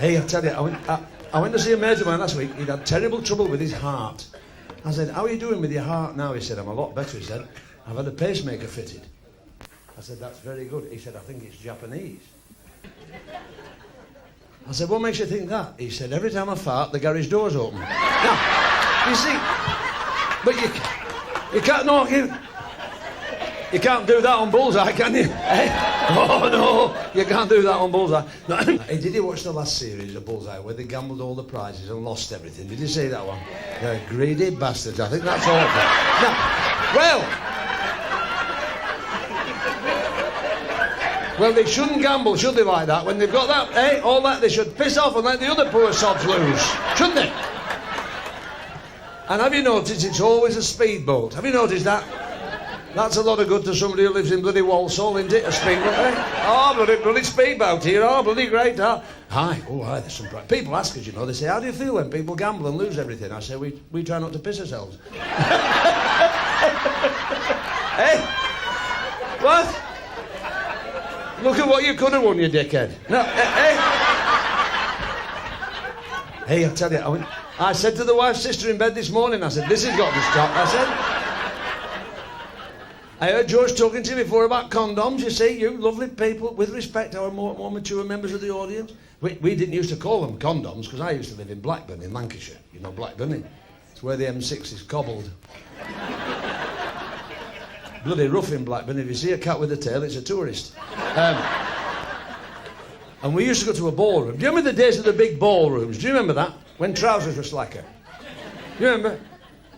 Hey, I tell you, I went to see a mate of mine last week. He'd had terrible trouble with his heart. I said, how are you doing with your heart now? He said, I'm a lot better. He said, I've had a pacemaker fitted. I said, that's very good. He said, I think it's Japanese. I said, what makes you think that? He said, every time I fart, the garage door's open. Now, you see, but you can't, no, you can't do that on Bullseye, can you? Oh, no, you can't do that on Bullseye. No. Hey, did you watch the last series of Bullseye where they gambled all the prizes and lost everything? Did you see that one? They're greedy bastards. I think that's awful. Now, well, they shouldn't gamble, should they, like that? When they've got that, all that, they should piss off and let the other poor sods lose, shouldn't they? And have you noticed it's always a speedboat? Have you noticed that? That's a lot of good to somebody who lives in bloody Walsall, isn't it? A speedboat, eh? Oh, bloody speedboat here. Oh, bloody great. Oh. Hi, there's some... People ask us, you know, they say, how do you feel when people gamble and lose everything? I say, we try not to piss ourselves. Hey? What? Look at what you could have won, you dickhead. No, Hey, I tell you, I said to the wife's sister in bed this morning, I said, this has got to stop. I heard George talking to you before about condoms. You see, you lovely people, with respect, our more mature members of the audience. We didn't used to call them condoms, because I used to live in Blackburn in Lancashire. You know Blackburn, it's where the M6 is cobbled. Bloody rough in Blackburn. If you see a cat with a tail, it's a tourist. And we used to go to a ballroom. Do you remember the days of the big ballrooms? Do you remember that? When trousers were slacker. Do you remember?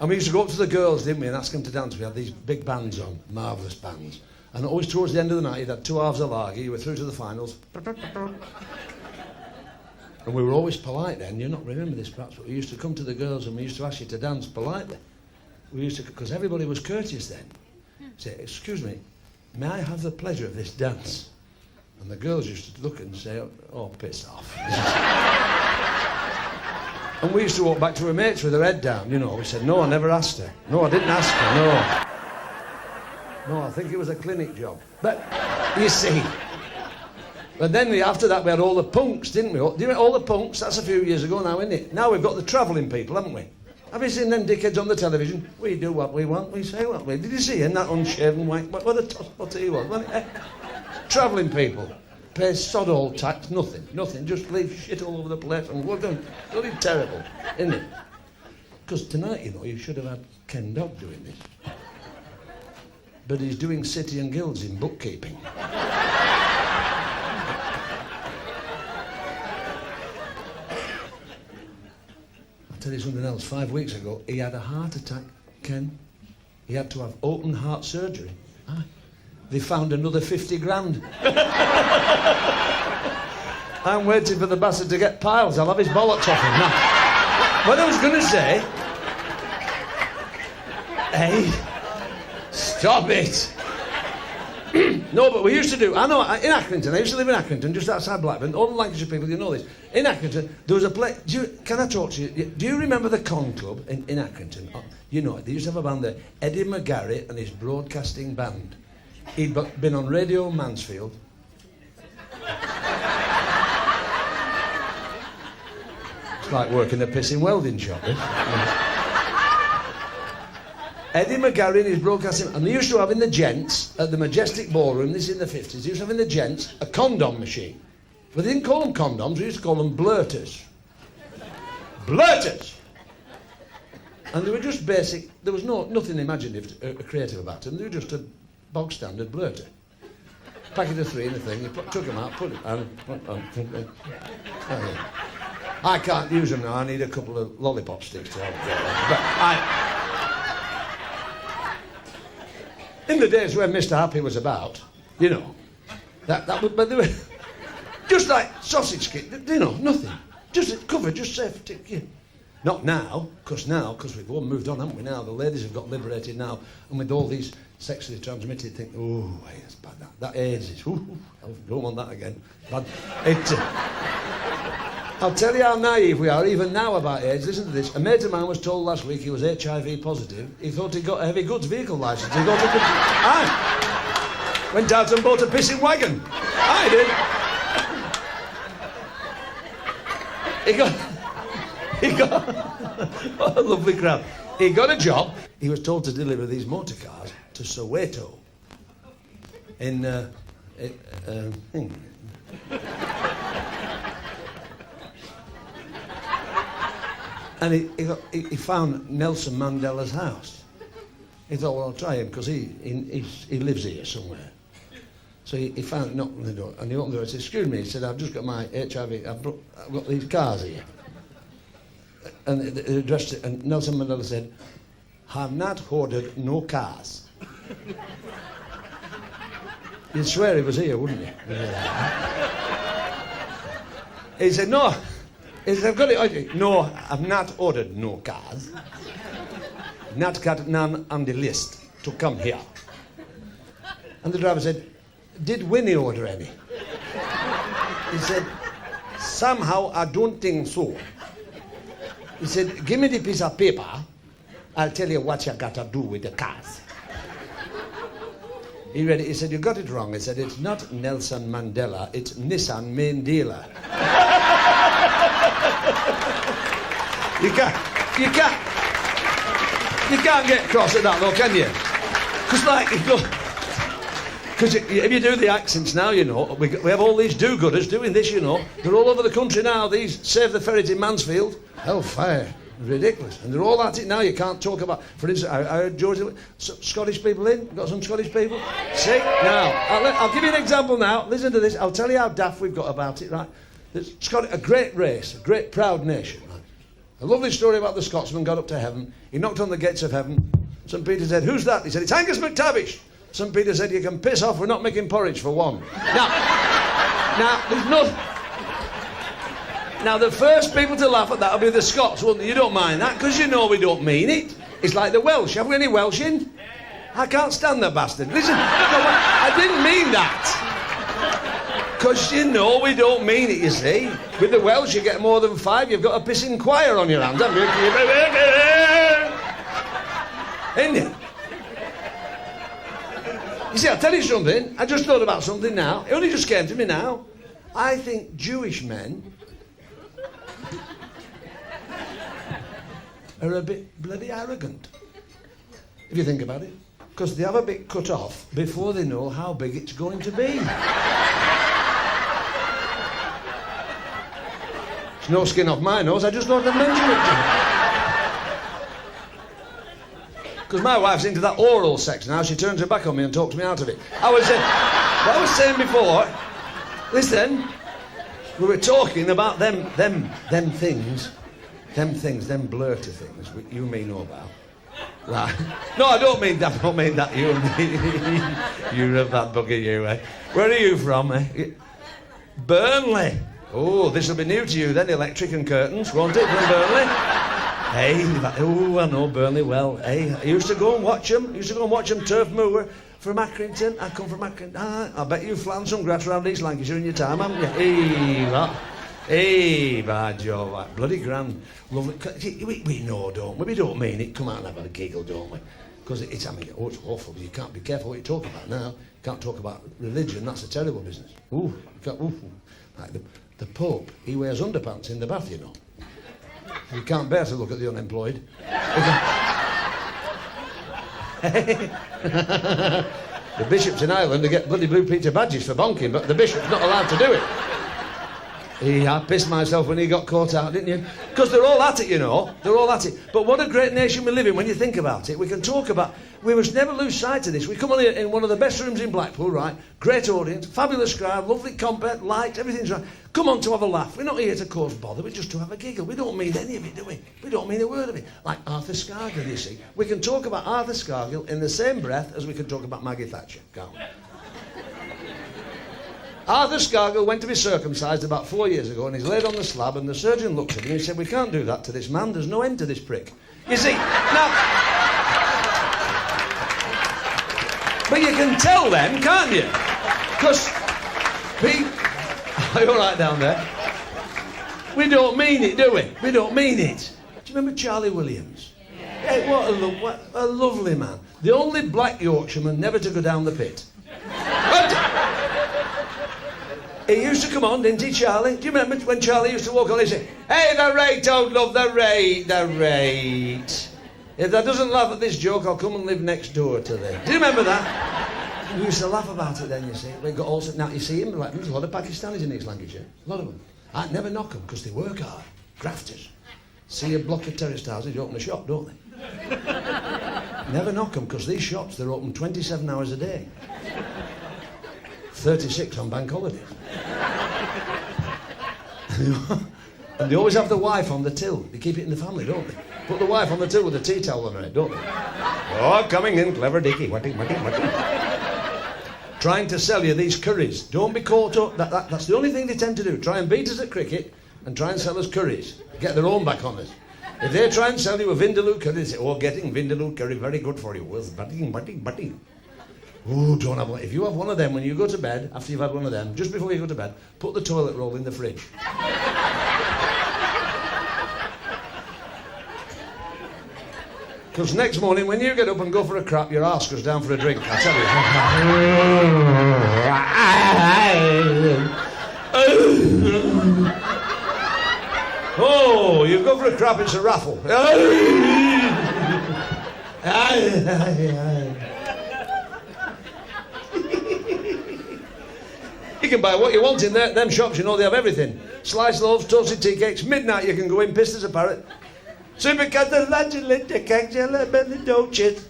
And we used to go up to the girls, didn't we, and ask them to dance. We had these big bands on, marvellous bands. And always towards the end of the night, you'd had 2 halves of lager, you were through to the finals. And we were always polite then. You'll not remember this perhaps, but we used to come to the girls and we used to ask you to dance politely. We used to, because everybody was courteous then. Say, excuse me, may I have the pleasure of this dance? And the girls used to look and say, oh, piss off. And we used to walk back to her mates with her head down, you know. We said, no, I never asked her. No, I didn't ask her, no. No, I think it was a clinic job. But, you see. But then after that we had all the punks, didn't we? Do you remember all the punks? That's a few years ago now, isn't it? Now we've got the travelling people, haven't we? Have you seen them dickheads on the television? We do what we want, we say what we... Did you see him, that unshaven wank? What a toss-potter he was, wasn't it? Travelling people. Pay sod all tax, nothing, just leave shit all over the place and we're done. Bloody terrible, isn't it? Because tonight, you know, you should have had Ken Dodd doing this. But he's doing City and Guilds in bookkeeping. I'll tell you something else. 5 weeks ago, he had a heart attack, Ken. He had to have open heart surgery. Aye. They found another 50 grand. I'm waiting for the bastard to get piles. I'll have his bollocks off him now. What I was going to say... Hey, stop it. No, but we used to do... I know, in Accrington, I used to live in Accrington, just outside Blackburn. All the Lancashire people, you know this. In Accrington, there was a place... Can I talk to you? Do you remember the Con Club in Accrington? Oh, you know, they used to have a band there. Eddie McGarry and his broadcasting band. He'd been on Radio Mansfield. It's like working a pissing welding shop, eh? Eddie McGarry and his broadcasting... And they used to have in the gents, at the Majestic Ballroom, this is in the 50s, they used to have in the gents a condom machine. But they didn't call them condoms, we used to call them blurters. Blurters! And they were just basic... There was nothing imaginative, creative about them. They were just a bog standard blurter. Packet of 3 in the thing, you took them out, put it on. Oh, yeah. I can't use them now, I need a couple of lollipop sticks to help get them. But in the days when Mr. Happy was about, you know, that would, but they were just like sausage skin, you know, nothing. Just covered, just safety. Yeah. Not now, because we've all moved on, haven't we now? The ladies have got liberated now, and with all these sexually transmitted things, oh, hey, that's bad, that AIDS is, I don't want that again. Bad. I'll tell you how naive we are, even now, about AIDS. Listen to this. A mate of mine was told last week he was HIV positive. He thought he'd got a heavy goods vehicle licence. He got went out and bought a pissing wagon. I did. what a lovely crowd. He got a job. He was told to deliver these motor cars to Soweto. And he found Nelson Mandela's house. He thought, well, I'll try him, because he lives here somewhere. So he found, knocked on the door, and he opened the door and said, excuse me, he said, I've just got my HIV, I've got these cars here. And they addressed it, and Nelson Mandela said, have not ordered no cars. You'd swear he was here, wouldn't you? He said, no. He said, I've got it. No, I've not ordered no cars. Not got none on the list to come here. And the driver said, did Winnie order any? He said, somehow I don't think so. He said, give me the piece of paper. I'll tell you what you got to do with the cars. He read it. He said, you got it wrong. He said, it's not Nelson Mandela, it's Nissan main dealer. You can't get cross at that, though, can you? Because, like, because if you do the accents now, you know, we have all these do-gooders doing this, you know. They're all over the country now, these Save the Ferret in Mansfield. Hellfire. Ridiculous. And they're all at it now. You can't talk about... For instance, I heard George... Scottish people in? Got some Scottish people? See? Now, I'll give you an example now. Listen to this. I'll tell you how daft we've got about it, right? It's got a great race, a great proud nation. Right? A lovely story about the Scotsman got up to heaven. He knocked on the gates of heaven. St. Peter said, who's that? He said, it's Angus MacTavish. St. Peter said, you can piss off, we're not making porridge for one. Now, there's no... Now, the first people to laugh at that will be the Scots, won't they? You don't mind that, because you know we don't mean it. It's like the Welsh. Have we any Welsh in? I can't stand the bastard. Listen, I didn't mean that. Because you know we don't mean it, you see. With the Welsh, you get more than 5, you've got a pissing choir on your hands, haven't you? Isn't it? You see, I'll tell you something. I just thought about something now. It only just came to me now. I think Jewish men are a bit bloody arrogant, if you think about it. Because they have a bit cut off before they know how big it's going to be. There's no skin off my nose, I just thought I'd mention it to you. Because my wife's into that oral sex now, she turns her back on me and talks me out of it. What I was saying before, listen, we were talking about them things, them blurty things you and me know about. Right. No, I don't mean that, you and me. You're a bad bugger, you, eh? Where are you from, eh? Burnley. Oh, this will be new to you then, electric and curtains, won't it, from Burnley? Hey, I know Burnley well. Hey, I used to go and watch them. Turf Moor from Accrington. I come from Accrington. I bet you've flattened some grass around East Lancashire in your time, haven't you? Hey, what? Hey, by Jove, like, bloody grand. Lovely. We know, don't we? We don't mean it. Come out and have a giggle, don't we? Because it's awful. You can't be careful what you talk about now. You can't talk about religion. That's a terrible business. Like the Pope, he wears underpants in the bath, you know. You can't bear to look at the unemployed. The bishops in Ireland, they get bloody blue Peter badges for bonking, but the bishop's not allowed to do it. I pissed myself when he got caught out, didn't you? Because they're all at it, you know. They're all at it. But what a great nation we live in when you think about it. We can talk about... We must never lose sight of this. We come on here in one of the best rooms in Blackpool, right? Great audience, fabulous crowd, lovely compet, light, everything's right. Come on to have a laugh. We're not here to cause bother, we're just to have a giggle. We don't mean any of it, do we? We don't mean a word of it. Like Arthur Scargill, you see. We can talk about Arthur Scargill in the same breath as we can talk about Maggie Thatcher. Can't we? Arthur Scargill went to be circumcised about 4 years ago and he's laid on the slab and the surgeon looked at him and he said, we can't do that to this man, there's no end to this prick. You see, now... But you can tell them, can't you? Because... Are you all right down there? We don't mean it, do we? We don't mean it. Do you remember Charlie Williams? Hey, what a lovely man. The only black Yorkshireman never to go down the pit. He used to come on, didn't he, Charlie? Do you remember when Charlie used to walk on? He'd say, "Hey, the rate, old love, the rate, the rate. If that doesn't laugh at this joke, I'll come and live next door to them." Do you remember that? We used to laugh about it then, you see. We got all... Now, you see him, like, there's a lot of Pakistanis in East Lancashire. A lot of them. I'd never knock them, because they work hard. Grafters. See a block of terraced houses, you open a shop, don't they? Never knock them, because these shops, they're open 27 hours a day. 36 on bank holidays. And they always have the wife on the till. They keep it in the family, don't they? Put the wife on the till with a tea towel on it, don't they? "Oh, coming in, clever Dicky. Watty. Trying to sell you these curries. Don't be caught up. That's the only thing they tend to do. Try and beat us at cricket and try and sell us curries. Get their own back on us. If they try and sell you a Vindaloo curry, they say, "Oh, getting Vindaloo curry, very good for you." Well, butting. Oh, don't have one. If you have one of them when you go to bed, after you've had one of them, just before you go to bed, put the toilet roll in the fridge. Because next morning, when you get up and go for a crap, your arse goes down for a drink, I tell you. Oh, you go for a crap, it's a raffle. You can buy what you want in them shops, you know, they have everything. Sliced loaves, toasted tea cakes, midnight you can go in, pissed as a parrot. Supercalifragilisticexpialidocious.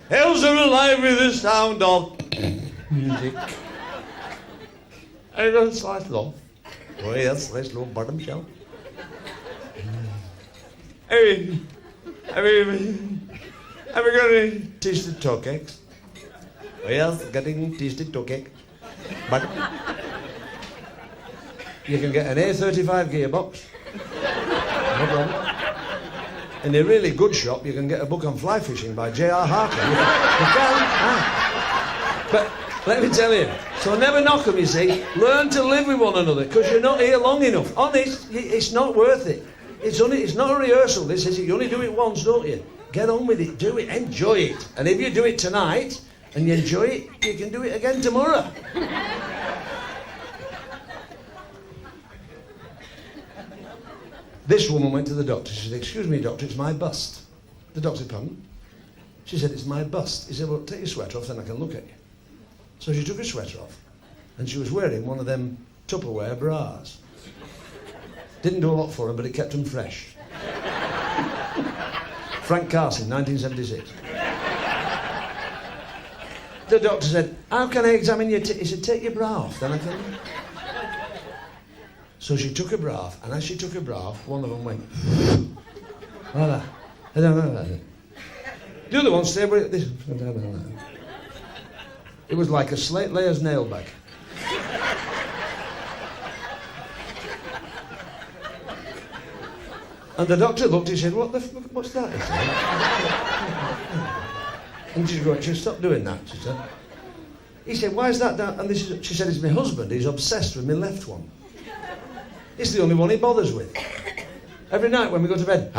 Hills are alive with the sound of music. I got a sliced loaf. Oh yes, sliced loaf, bottom shelf. Have you got any tasted toe cakes? Oh yes, getting tasted toe cake. But you can get an A35 gearbox. No problem. In a really good shop, you can get a book on fly fishing by J.R. Harker. You can. But let me tell you, so never knock them, you see. Learn to live with one another, because you're not here long enough. Honest, it's not worth it. It's not a rehearsal, this is it. You only do it once, don't you? Get on with it, do it, enjoy it. And if you do it tonight, and you enjoy it, you can do it again tomorrow. This woman went to the doctor. She said, "Excuse me, doctor, it's my bust." The doctor said, "Pardon?" She said, "It's my bust." He said, "Well, take your sweater off, then I can look at you." So she took her sweater off, and she was wearing one of them Tupperware bras. Didn't do a lot for them, but it kept them fresh. Frank Carson, 1976. The doctor said, "How can I examine your he said, "Take your bra off, then I can..." So she took her bra off, and as she took her bra off, one of them went... The other one stayed with this. It was like a slate layer's nail bag. And the doctor looked, he said, "What's that?" He said. And she said, "Stop doing that," she said. He said, "Why is that down?" And she said, "It's my husband, he's obsessed with my left one. It's the only one he bothers with. Every night when we go to bed,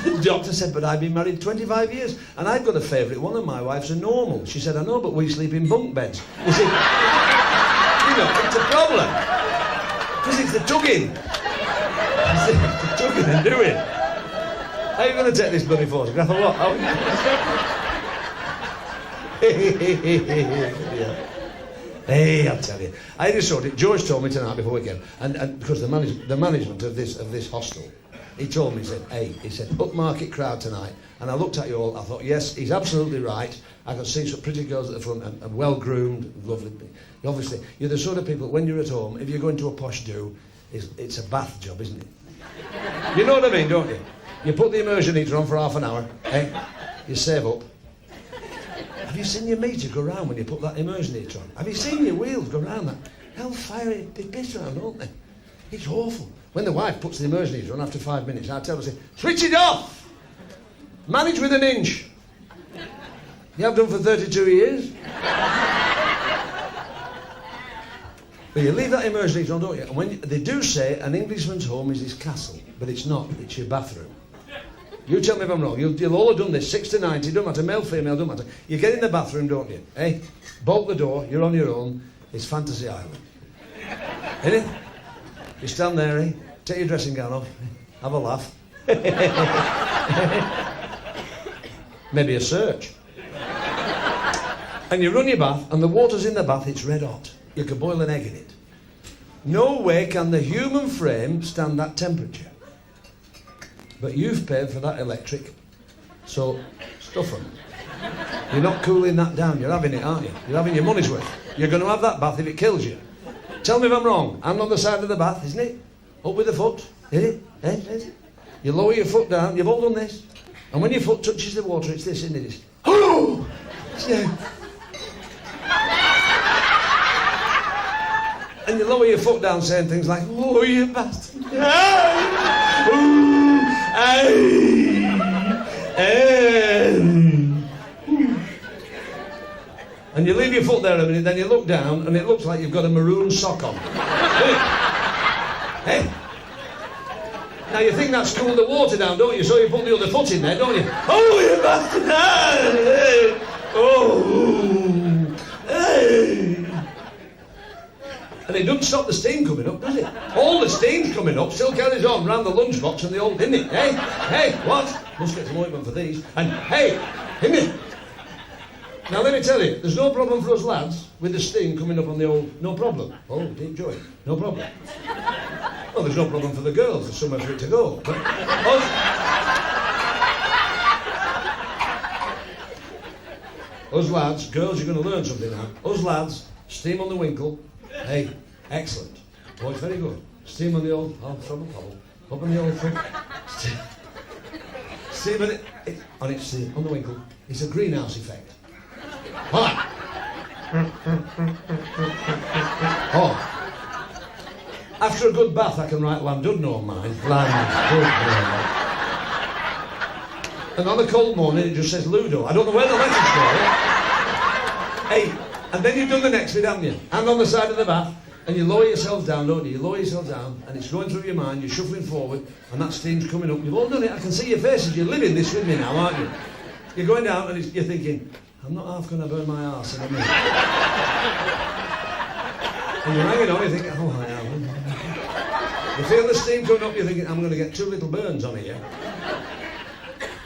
The doctor said, "But I've been married 25 years, and I've got a favourite one, and my wife's a normal." She said, "I know, but we sleep in bunk beds." You see, it's a problem. Because it's the tugging. It's the tugging and doing. How are you going to take this bloody photograph or what? Yeah. Hey, I'll tell you. I just saw it. George told me tonight before we came, and because the management of this hostel, he told me, he said, "Upmarket crowd tonight." And I looked at you all, I thought, yes, he's absolutely right. I could see some pretty girls at the front and well-groomed, lovely. Obviously, you're the sort of people, when you're at home, if you go into a posh do, it's a bath job, isn't it? You know what I mean, don't you? You put the immersion heater on for half an hour, you save up. Have you seen your meter go round when you put that immersion heater on? Have you seen your wheels go round that? Hellfire, they piss around, don't they? It's awful. When the wife puts the immersion heater on after 5 minutes, I tell her, "Switch it off! Manage with an inch." You have done for 32 years. But you leave that immersion heater on, don't you? And when they do say an Englishman's home is his castle, but it's not, it's your bathroom. You tell me if I'm wrong. You'll all have done this, 6 to 90, don't matter, male, female, don't matter. You get in the bathroom, don't you? Eh? Bolt the door, you're on your own. It's Fantasy Island. Isn't it? You stand there, eh? Take your dressing gown off. Have a laugh. Maybe a search. And you run your bath, and the water's in the bath, it's red hot. You could boil an egg in it. No way can the human frame stand that temperature. But you've paid for that electric, so stuff them. You're not cooling that down, you're having it, aren't you? You're having your money's worth. You're going to have that bath if it kills you. Tell me if I'm wrong. Hand on the side of the bath, isn't it? Up with the foot, is it? Is it? You lower your foot down, you've all done this. And when your foot touches the water, it's this, isn't it? It's, oh! Yeah. And you lower your foot down saying things like, oh, you bastard. And you leave your foot there a minute, then you look down, and it looks like you've got a maroon sock on. Hey? Now you think that's cooled the water down, don't you? So you put the other foot in there, don't you? Oh, you bastard! Oh! Hey! And it doesn't stop the steam coming up, does it? All the steam's coming up, still carries on round the lunchbox and the old, isn't it? Hey? Hey, what? Must get some ointment for these. And hey, isn't it? Now let me tell you, there's no problem for us lads with the steam coming up on the old, no problem. Oh, deep joint, no problem. Well, there's no problem for the girls, there's somewhere for it to go. But us lads, girls, you're going to learn something now. Us lads, steam on the winkle. Hey, excellent. Oh, it's very good. Steam on the old, trouble, up on the old foot. Steam on it, on the winkle. It's a greenhouse effect. Right. Oh. After a good bath, I can write Llandudno on mine. Llandudno. And on a cold morning, it just says Ludo. I don't know where the letter's going. Hey, and then you've done the next bit, haven't you? Hand on the side of the bath, and you lower yourself down, don't you? You lower yourself down, and it's going through your mind, you're shuffling forward, and that steam's coming up. You've all done it. I can see your faces. You're living this with me now, aren't you? You're going down, and you're thinking, I'm not half going to burn my arse in a minute. And you're hanging on, you're thinking, oh, I am. You feel the steam coming up, you're thinking, I'm going to get 2 little burns on here.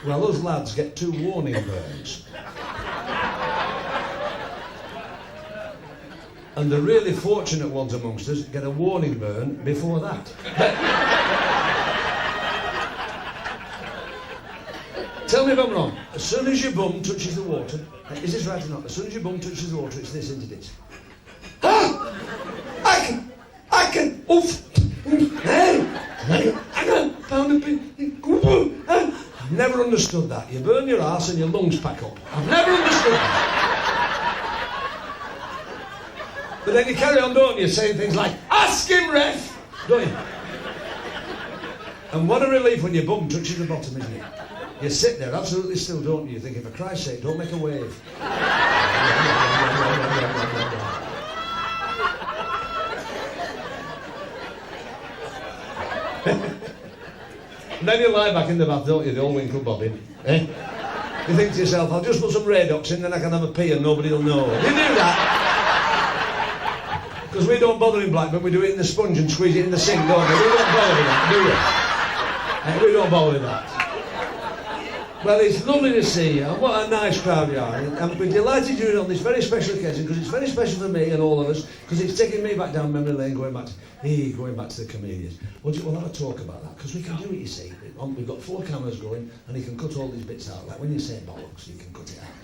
Well, those lads get 2 warning burns. And the really fortunate ones amongst us get a warning burn before that. Tell me if I'm wrong. As soon as your bum touches the water, is this right or not? As soon as your bum touches the water, it's this, isn't it? Ah! I can, oof! Hey! I can pound a bit. I've never understood that. You burn your arse and your lungs pack up. I've never understood that. But then you carry on, don't you, saying things like, ask him, ref! Don't you? And what a relief when your bum touches the bottom, isn't it? You sit there absolutely still, don't you? You think, for Christ's sake, don't make a wave. And then you lie back in the bath, don't you, the old winkle bobbing, eh? You think to yourself, I'll just put some Radox in, then I can have a pee and nobody will know. You do that? Because we don't bother in Blackpool, we do it in the sponge and squeeze it in the sink, don't we? We don't bother with that, do we? We don't bother with that. Well, it's lovely to see you, and what a nice crowd you are. And we're delighted you're on this very special occasion, because it's very special for me and all of us, because it's taking me back down memory lane, going back to the comedians. We'll have a talk about that, because we can do it, you see. We've got 4 cameras going, and you can cut all these bits out. Like when you say bollocks, you can cut it out.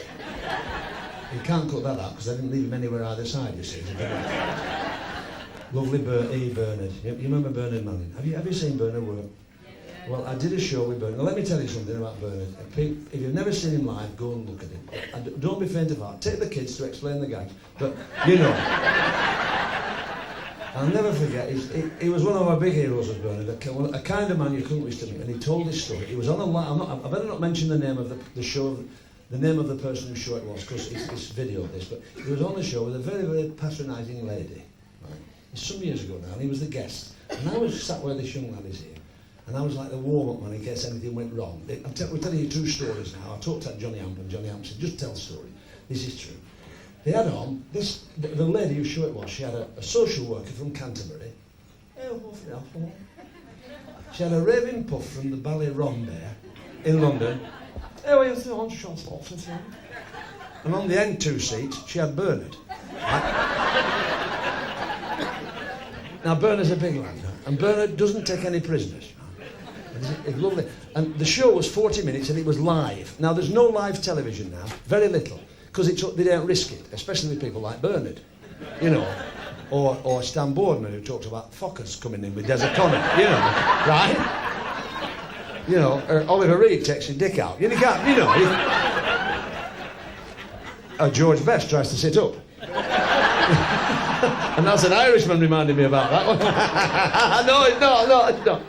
You can't cut that out, because I didn't leave him anywhere either side, you see. Lovely Bernard. You remember Bernard Manning? Have you seen Bernard work? Well, I did a show with Bernard. Now, let me tell you something about Bernard. If you've never seen him live, go and look at him. And don't be faint of heart. Take the kids to explain the gags. But, you know, I'll never forget, he was one of our big heroes, was Bernard. A kind of man you couldn't wish to meet. And he told this story. He was on a I better not mention the name of the show, the name of the person whose show it was, because it's video of this. But he was on the show with a very, very patronising lady. Right? It's some years ago now, and he was the guest. And I was sat where this young lad is here. And I was like the warm-up man in case anything went wrong. We're telling you 2 stories now. I talked to Johnny Amp, and Johnny Amp said, just tell the story. This is true. They had on, the lady whose show it was, she had a social worker from Canterbury. She had a raving puff from the Ballet Rambert in London. And on the end 2 seats, she had Bernard. Now, Bernard's a big lad, and Bernard doesn't take any prisoners. It's lovely. And the show was 40 minutes, and it was live. Now, there's no live television now, very little, because they don't risk it, especially with people like Bernard, you know, or Stan Boardman, who talks about fuckers coming in with Des O'Connor, you know, right? You know, Oliver Reed takes his dick out. You can't, you know. George Best tries to sit up. And that's an Irishman reminded me about that one. No.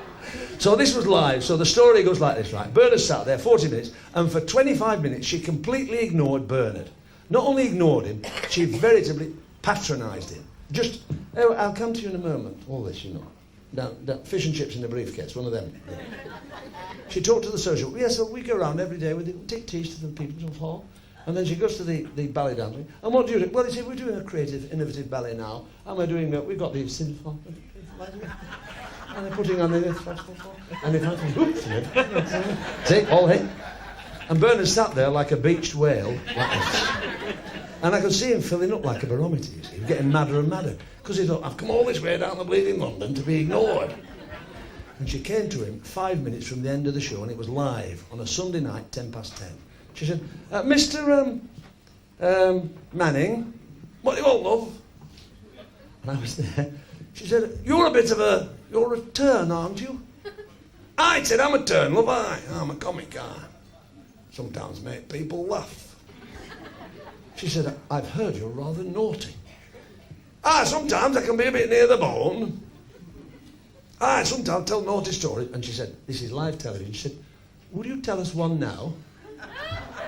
So this was live. So the story goes like this, right? Bernard sat there 40 minutes, and for 25 minutes she completely ignored Bernard. Not only ignored him, she veritably patronised him. Just, oh, I'll come to you in a moment. All this, you know. Down, fish and chips in a briefcase, one of them. She talked to the social. Yes, so we go around every day, we take teas to the people in the hall. And then she goes to the ballet dancing. And what do you do? Well, they say, we're doing a creative, innovative ballet now. And we're doing, we've got the synthol. And they're putting on the... And they find oops. See, all hit. And Bernard sat there like a beached whale, like this. And I could see him filling up like a barometer, you see. He was getting madder and madder. Because he thought, I've come all this way down the bleeding London to be ignored. And she came to him 5 minutes from the end of the show, and it was live on a Sunday night, 10 past 10. She said, Mr. Manning, what do you all love? And I was there. She said, you're a turn, aren't you? I said, I'm a turn, love I. I'm a comic guy. Sometimes make people laugh. She said, I've heard you're rather naughty. Sometimes I can be a bit near the bone. Sometimes tell naughty stories. And she said, this is live television. She said, would you tell us one now?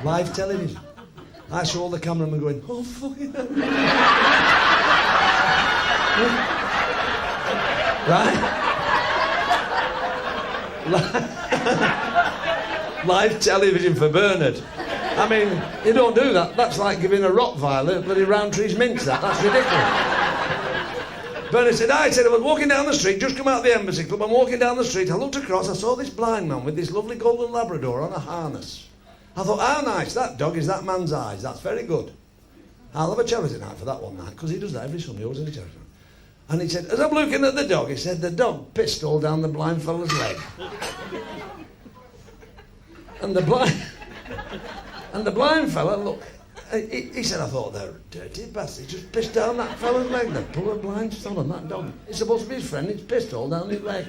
Live television. I saw the cameraman going, oh, fucking hell. Right? Live television for Bernard. I mean, you don't do that. That's like giving a Rottweiler a bloody Roundtree's mince. That's ridiculous. Bernard said, I was walking down the street, just come out of the Embassy Club, I'm walking down the street, I looked across, I saw this blind man with this lovely golden Labrador on a harness. I thought, how nice, that dog is that man's eyes, that's very good. I'll have a charity night for that one night, because he does that every Sunday, always in a charity night. And he said, as I'm looking at the dog, he said, the dog pissed all down the blind fella's leg. And the blind fella, look, he said, I thought, they're dirty bastards. He just pissed down that fella's leg. The poor blind son on that dog. He's supposed to be his friend, he's pissed all down his leg.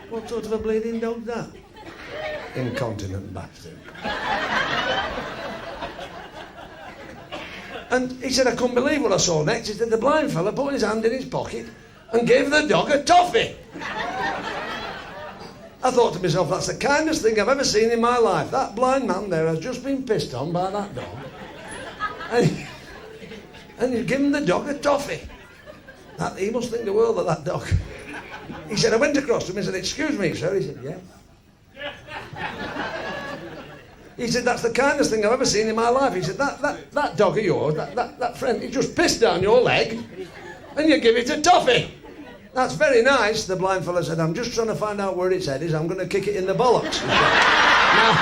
What sort of a bleeding dog's that? Incontinent bastard. And he said, I couldn't believe what I saw next. He said, the blind fella put his hand in his pocket and gave the dog a toffee. I thought to myself, that's the kindest thing I've ever seen in my life. That blind man there has just been pissed on by that dog. And you give him the dog a toffee. He must think the world of that dog. He said, I went across to him and said, excuse me, sir. He said, yes. He said, that's the kindest thing I've ever seen in my life. He said, that dog of yours, that friend, he just pissed down your leg and you give it a toffee. That's very nice. The blind fellow said, I'm just trying to find out where its head is. I'm going to kick it in the bollocks. Now,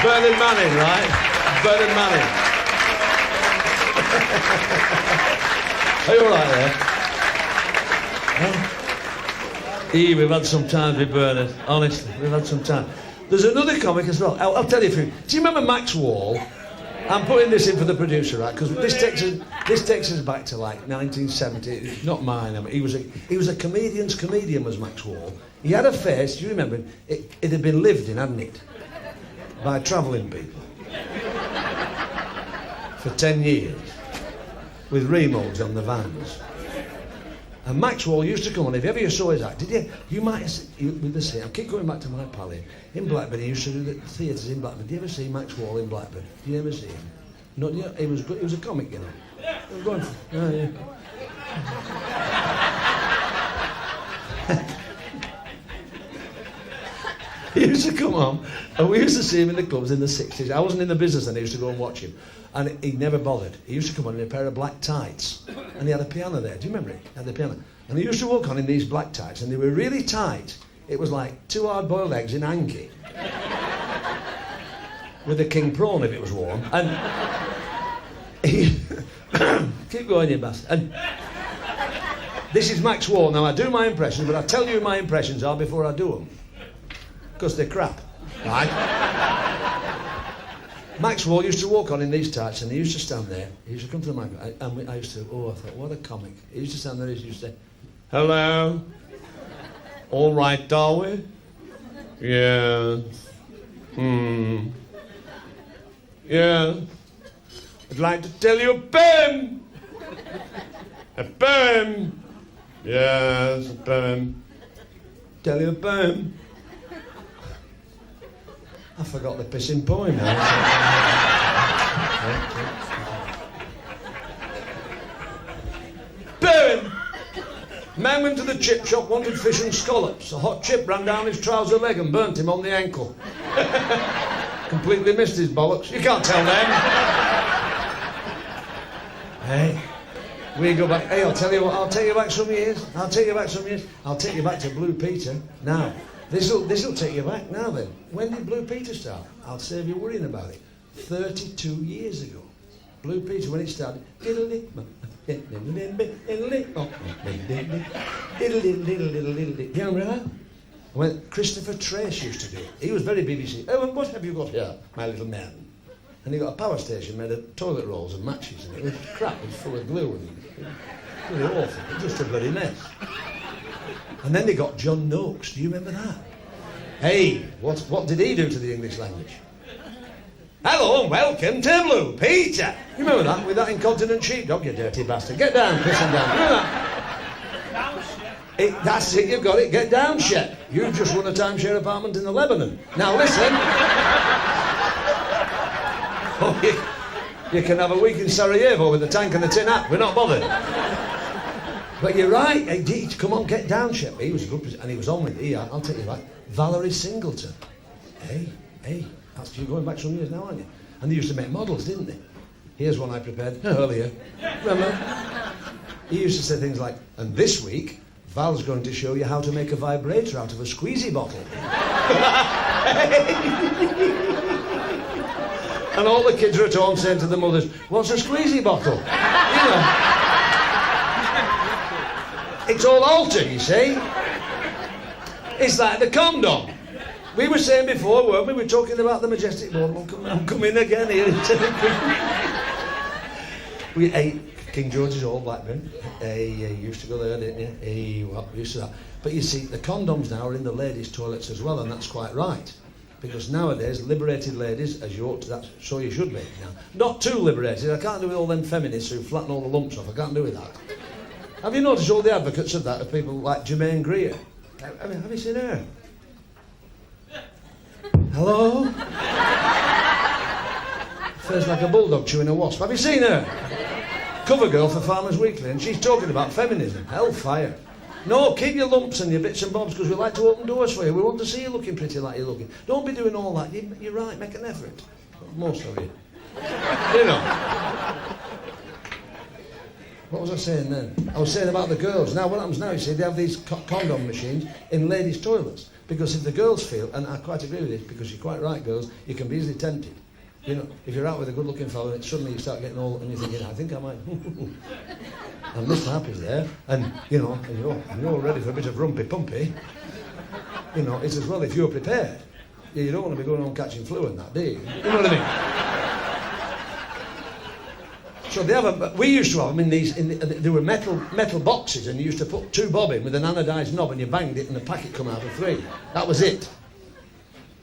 Bernard Manning, right? Bernard Manning. Are you all right there? We've had some time with Bernard. Honestly, we've had some time. There's another comic as well. I'll tell you a few. Do you remember Max Wall? I'm putting this in for the producer, right? Because this takes us back to like 1970. Not mine. I mean, he was a comedian's comedian, was Max Wall. He had a face. Do you remember? It had been lived in, hadn't it? By travelling people for 10 years with remodes on the vans. And Max Wall used to come on. If ever you saw his act, did you? You might have seen, with the same. I keep going back to my pal in Blackburn. He used to do the theatres in Blackburn. Did you ever see Max Wall in Blackburn? Did you ever see him? No, you know, he was good. He was a comic, you know. He was going for, oh, yeah. He used to come on, and we used to see him in the clubs in the 60s. I wasn't in the business then, I used to go and watch him. And he never bothered. He used to come on in a pair of black tights. And he had a piano there. Do you remember it? He had the piano. And he used to walk on in these black tights, and they were really tight. It was like 2 hard-boiled eggs in hanky. With a king prawn if it was warm. And he... Keep going, you bastard. And this is Max Wall. Now, I do my impressions, but I tell you who my impressions are before I do them. Because they're crap. Right? Max Wall used to walk on in these tights, and he used to stand there. He used to come to the microphone, and I used to, I thought, what a comic. He used to stand there, he used to say, hello? All right, Darwin? Yeah. Yeah. I'd like to tell you a poem. A poem. Yes, a poem. Tell you a poem. I forgot the pissing poem now. Bowen! Man went to the chip shop, wanted fish and scallops. A hot chip ran down his trouser leg and burnt him on the ankle. Completely missed his bollocks. You can't tell them. Hey, we go back. Hey, I'll tell you what, I'll take you back some years. I'll take you back to Blue Peter. Now, this'll take you back now then. When did Blue Peter start? I'll save you worrying about it. 32 years ago. Blue Peter, when it started. Do you remember that? When Christopher Trace used to do it. He was very BBC. Oh, and what have you got here, my little man? And he got a power station made of toilet rolls and matches, and it was crap. It was full of glue and really awful. It was just a bloody mess. And then they got John Noakes. Do you remember that? Hey, what did he do to the English language? Hello and welcome to Blue Peter. You remember that? With that incontinent sheepdog, you dirty bastard. Get down, piss him down. Remember that? That's it, you've got it. Get down, Shep. You've just won a timeshare apartment in the Lebanon. Now listen. Oh, you can have a week in Sarajevo with a tank and a tin hat. We're not bothered. But you're right. Hey, come on, get down, Shep. He was a good person. And he was on with, I'll take you back, Valerie Singleton. Hey. You're going back some years now, aren't you? And they used to make models, didn't they? Here's one I prepared earlier. Remember? He used to say things like, and this week, Val's going to show you how to make a vibrator out of a squeezy bottle. And all the kids are at home saying to the mothers, what's a squeezy bottle? You know. It's all altered, you see. It's like the condom. We were saying before, weren't we? We were talking about the majestic ball. I'm coming again here. We ate King George's Hall, Blackburn. You used to go there, didn't you? We used to that. But you see, the condoms now are in the ladies' toilets as well, and that's quite right. Because nowadays, liberated ladies, as you ought to, that's so you should be now. Not too liberated. I can't do with all them feminists who flatten all the lumps off. I can't do with that. Have you noticed all the advocates of that are people like Jermaine Greer? Have you seen her? Hello? Feels like a bulldog chewing a wasp. Have you seen her? Cover girl for Farmers Weekly, and she's talking about feminism. Hellfire. No, keep your lumps and your bits and bobs, because we like to open doors for you. We want to see you looking pretty like you're looking. Don't be doing all that. You're right, make an effort. Most of you. You know. What was I saying then? I was saying about the girls. Now, what happens now, you see, they have these condom machines in ladies' toilets. Because if the girls feel, and I quite agree with this, because you're quite right, girls, you can be easily tempted. You know, if you're out with a good-looking fellow and suddenly you start getting all, and you're thinking, I think I might, and Mr. Happy's there, and, you know, and you're ready for a bit of rumpy-pumpy, you know, it's as well if you're prepared. You don't want to be going on catching flu and that, do you? You know what I mean? So we used to have them in these, there were metal boxes, and you used to put 2 bob in with an anodised knob, and you banged it and the packet come out of 3. That was it.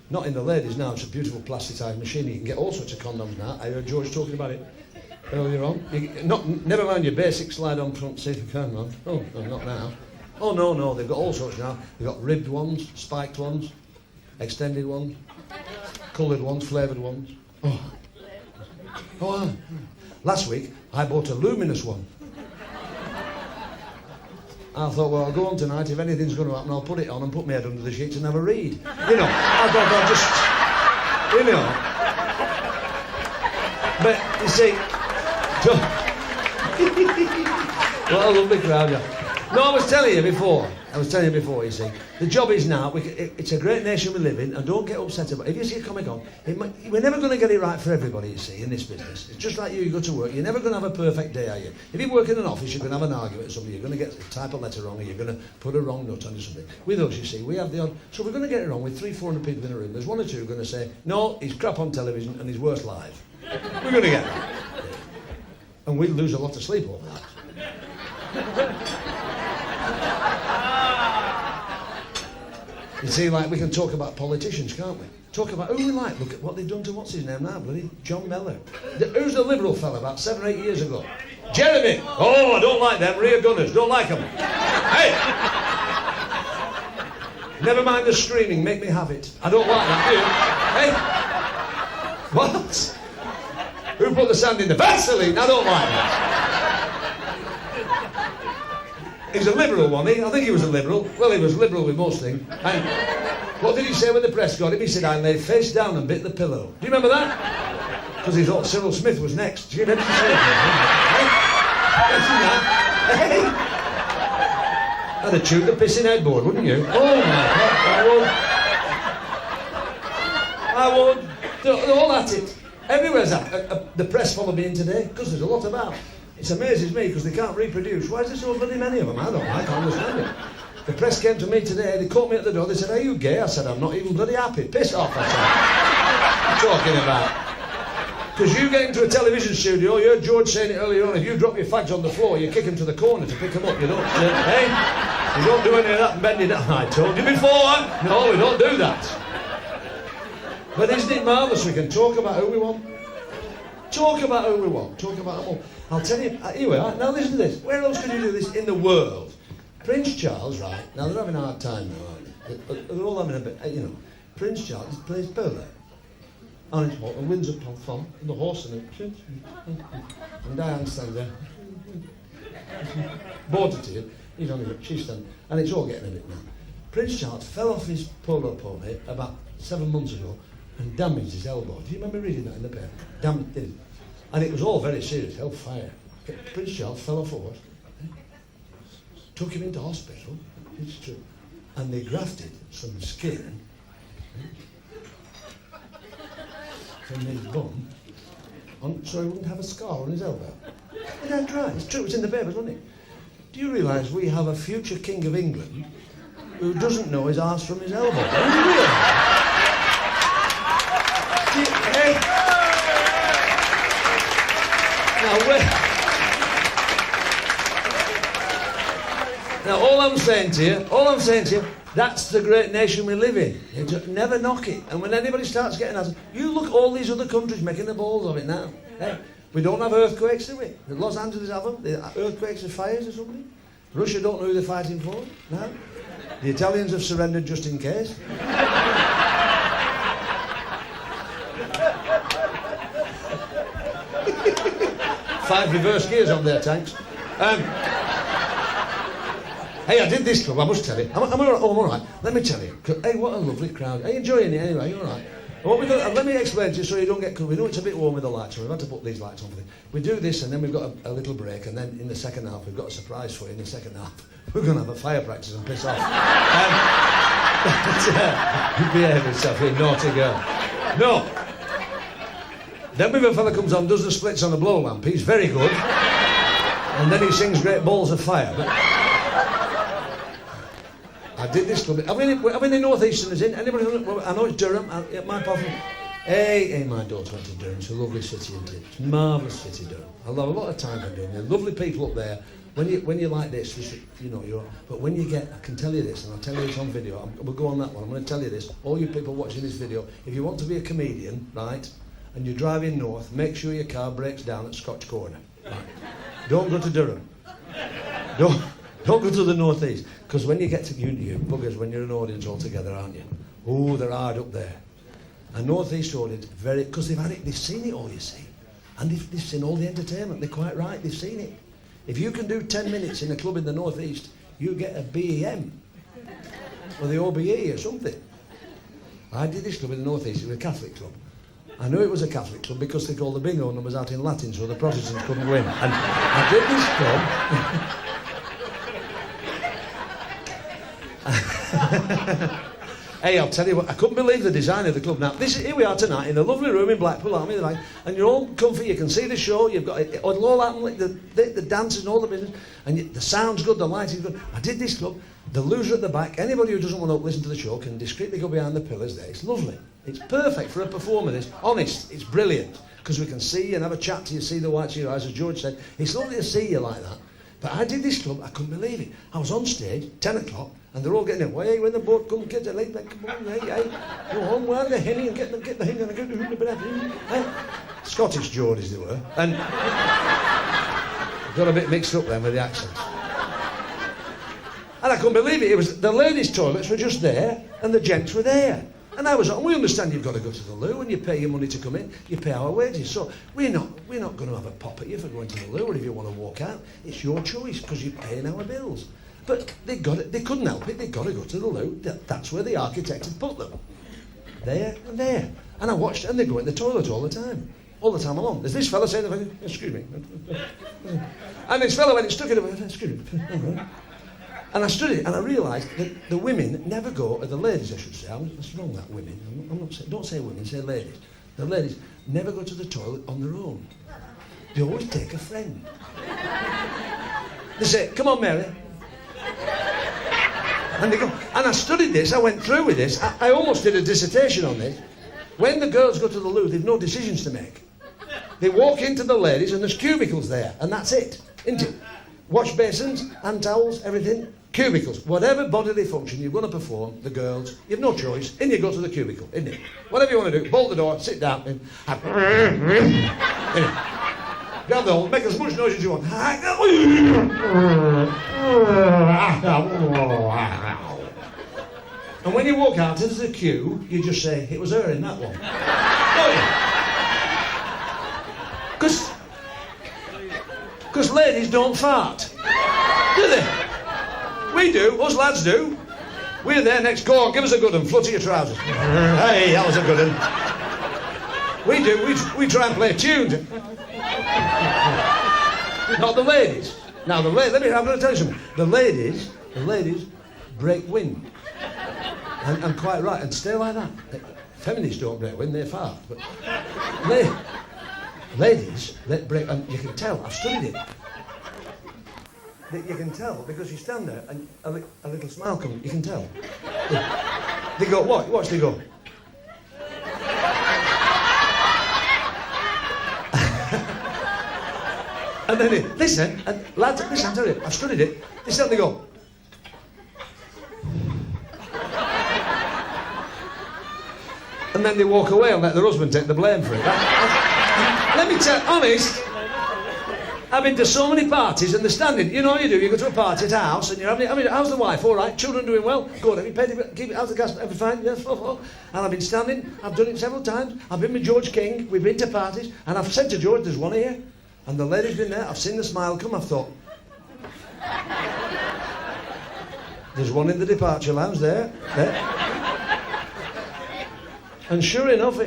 Not in the ladies now, it's a beautiful plasticized machine. You can get all sorts of condoms now. I heard George talking about it earlier on. Never mind your basic slide-on front seat of condom. Oh, no, not now. Oh, no, they've got all sorts now. They've got ribbed ones, spiked ones, extended ones, coloured ones, flavoured ones. Last week, I bought a luminous one. I thought, well, I'll go on tonight. If anything's going to happen, I'll put it on and put my head under the sheets and have a read. You know, I thought I'll just, you know. But, you see, what a lovely crowd, yeah. No, I was telling you before, you see, the job is now, it's a great nation we live in, and don't get upset about it. If you see a comic on, we're never going to get it right for everybody, you see, in this business. It's just like you go to work, you're never going to have a perfect day, are you? If you work in an office, you're going to have an argument with somebody, you're going to get type a letter wrong, or you're going to put a wrong nut on something. With us, you see, we have the odd, so we're going to get it wrong with 300-400 people in a room. There's one or two going to say, no, he's crap on television and he's worse live. We're going to get that. And we'll lose a lot of sleep over that. You see, like, we can talk about politicians, can't we? Talk about who we like. Look at what they've done to what's his name now, bloody John Mellor. Who's the Liberal fella about 7 or 8 years ago? Jeremy! Oh, I don't like them. Rear gunners. Don't like them. Hey! Never mind the screaming. Make me have it. I don't like that, do you? Hey! What? Who put the sand in the Vaseline? I don't like that. He's a Liberal, wasn't he? I think he was a Liberal. Well, he was Liberal with most things. And what did he say when the press got him? He said, I lay face down and bit the pillow. Do you remember that? Because he thought Cyril Smith was next. Do you remember that? Hey! I'd have chewed the pissing headboard, wouldn't you? Oh, my God. I would. They're all at it. Everywhere's at the press followed me in today, because there's a lot about. It amazes me because they can't reproduce. Why is there so bloody many of them? I can't understand it. The press came to me today, they caught me at the door, they said, are you gay? I said, I'm not even bloody happy. Piss off, I said. What are you talking about? Because you get into a television studio, you heard George saying it earlier on, if you drop your fags on the floor, you kick them to the corner to pick them up. You don't, hey? You don't do any of that and bend it down. I told you before. No, we don't do that. But isn't it marvellous? We can talk about who we want. Talk about who we want. Talk about them all. I'll tell you, anyway, now listen to this. Where else can you do this in the world? Prince Charles, right, now they're having a hard time now, aren't they? They're all having a bit, you know. Prince Charles plays polo. And it's what, and wins a platform, and the horse and it. And Diane stands there. Bought it to you. He's on it, she's standing. And it's all getting a bit now. Prince Charles fell off his polo pony about 7 months ago and damaged his elbow. Do you remember reading that in the paper? Damaged it. And it was all very serious, hellfire. Prince Charles fell off a horse, took him into hospital, it's true, and they grafted some skin from his bum so he wouldn't have a scar on his elbow. Isn't that right? It's true, it's in the papers, wasn't it? Do you realise we have a future King of England who doesn't know his arse from his elbow? Do you realise? Hey? Now, all I'm saying to you, that's the great nation we live in. You never knock it. And when anybody starts getting at it, you look at all these other countries making the balls of it now. Hey, we don't have earthquakes, do we? Los Angeles have them. The earthquakes or fires or something. Russia don't know who they're fighting for. No. The Italians have surrendered just in case. 5 reverse gears on their tanks. Hey, I did this club, I must tell you. I'm all right. Let me tell you. Hey, what a lovely crowd. Are you enjoying it anyway? You all right? What we do, let me explain to you so you don't get cold. We know it's a bit warm with the lights, so we've had to put these lights on for this. We do this and then we've got a little break, and then in the second half we've got a surprise for you. In the second half we're going to have a fire practice and piss off. Behave yourself, you naughty girl. No. Then when a fella comes on, does the splits on a blow lamp, he's very good. And then he sings great balls of fire. But I did this club. Have any Northeasterners in? Anybody? I know it's Durham. My partner. Hey, my daughter went to Durham. It's a lovely city, isn't it? It's a marvellous city, Durham. I love a lot of time in Durham. Lovely people up there. When you like this, you know, but when you get, I can tell you this, and I'll tell you this on video. We'll go on that one. I'm going to tell you this. All you people watching this video, if you want to be a comedian, right, and you're driving north, make sure your car breaks down at Scotch Corner. Right. Don't go to Durham. Don't go to the northeast, because when you get to you buggers, when you're an audience altogether, aren't you? Oh, they're hard up there. A northeast audience, because they've seen it all, you see, and they've seen all the entertainment. They're quite right. They've seen it. If you can do 10 minutes in a club in the northeast, you get a BEM or the OBE or something. I did this club in the North East. It was a Catholic club. I knew it was a Catholic club because they called the bingo numbers out in Latin so the Protestants couldn't win. And I did this club. Hey, I'll tell you what, I couldn't believe the design of the club. Now, here we are tonight in a lovely room in Blackpool, aren't we? And you're all comfy, you can see the show, you've got it'll all happen, like the dances and all the business, and the sound's good, the lighting's good. I did this club, the loser at the back, anybody who doesn't want to listen to the show can discreetly go behind the pillars there. It's lovely. It's perfect for a performer, this. Honest, it's brilliant, because we can see you and have a chat to you, see the whites of your eyes, as George said. It's lovely to see you like that. But I did this club, I couldn't believe it. I was on stage, 10 o'clock, and they're all getting in. Hey, when the boat comes, kids are late, come on, hey. Go home, while they're henny and get the hen and get the Scottish Geordies they were. And got a bit mixed up then with the accents. And I couldn't believe it. It was the ladies' toilets were just there, and the gents were there. And I was on, we understand you've got to go to the loo and you pay your money to come in, you pay our wages. So we're not going to have a pop at you for going to the loo, or if you want to walk out, it's your choice because you're paying our bills. But they couldn't help it, they've got to go to the loo. That's where the architect had put them. There and there. And I watched, and they go in the toilet all the time along. There's this fella saying, excuse me. And this fella went and stuck it away, excuse me. And I studied it, and I realised that the women never go, or the ladies I should say, what's wrong with that women? I'm not saying, don't say women, say ladies. The ladies never go to the toilet on their own. They always take a friend. They say, come on, Mary. And they go, and I studied this, I went through with this, I almost did a dissertation on this. When the girls go to the loo, they've no decisions to make. They walk into the ladies, and there's cubicles there, and that's it, isn't it? Wash basins, hand towels, everything. Cubicles. Whatever bodily function you're going to perform, the girls, you've no choice. In you go to the cubicle, isn't it? Whatever you want to do, bolt the door, sit down, and grab the hole, make as much noise as you want. And when you walk out into the queue, you just say, it was her in that one. Because ladies don't fart. Do they? We do, us lads do. We're there next, go on, give us a good one, flutter your trousers. Hey, that was a good one. We do, we try and play tunes. Not the ladies. Now I'm going to tell you something. The ladies break wind. And quite right, and stay like that. Feminists don't break wind, they fart. But ladies, they break, and you can tell, I've studied it. You can tell because you stand there and a little smile comes. You can tell. They go, what? Watch, they go. And then listen, and lads, listen, I tell you, I've studied it. They suddenly go. And then they walk away and let their husband take the blame for it. Let me tell you, honest. I've been to so many parties and they're standing. You know what you do? You go to a party at a house and you're having. How's the wife? All right. Children doing well. Good. Have you paid? How's the gas? Everything fine? Yes. And I've been standing. I've done it several times. I've been with George King. We've been to parties and I've said to George, "There's one here," and the lady's been there. I've seen the smile come. I've thought, "There's one in the departure lounge there." And sure enough,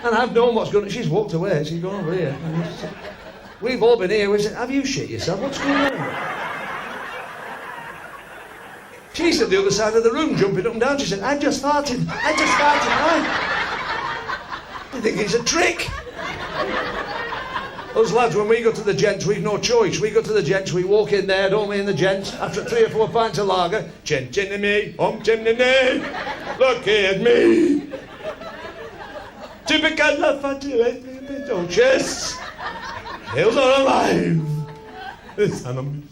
and I've known what's going on. She's walked away. She's gone over here. We've all been here. We said, have you shit yourself? What's going on? She's at the other side of the room, jumping up and down. She said, I just farted. I think it's a trick. Us lads, when we go to the gents, we've no choice. We go to the gents, we walk in there, don't we, in the gents, after 3 or 4 pints of lager. Chimney me, chimney me, look at me. Typical of fatty chest. Hills are alive. Then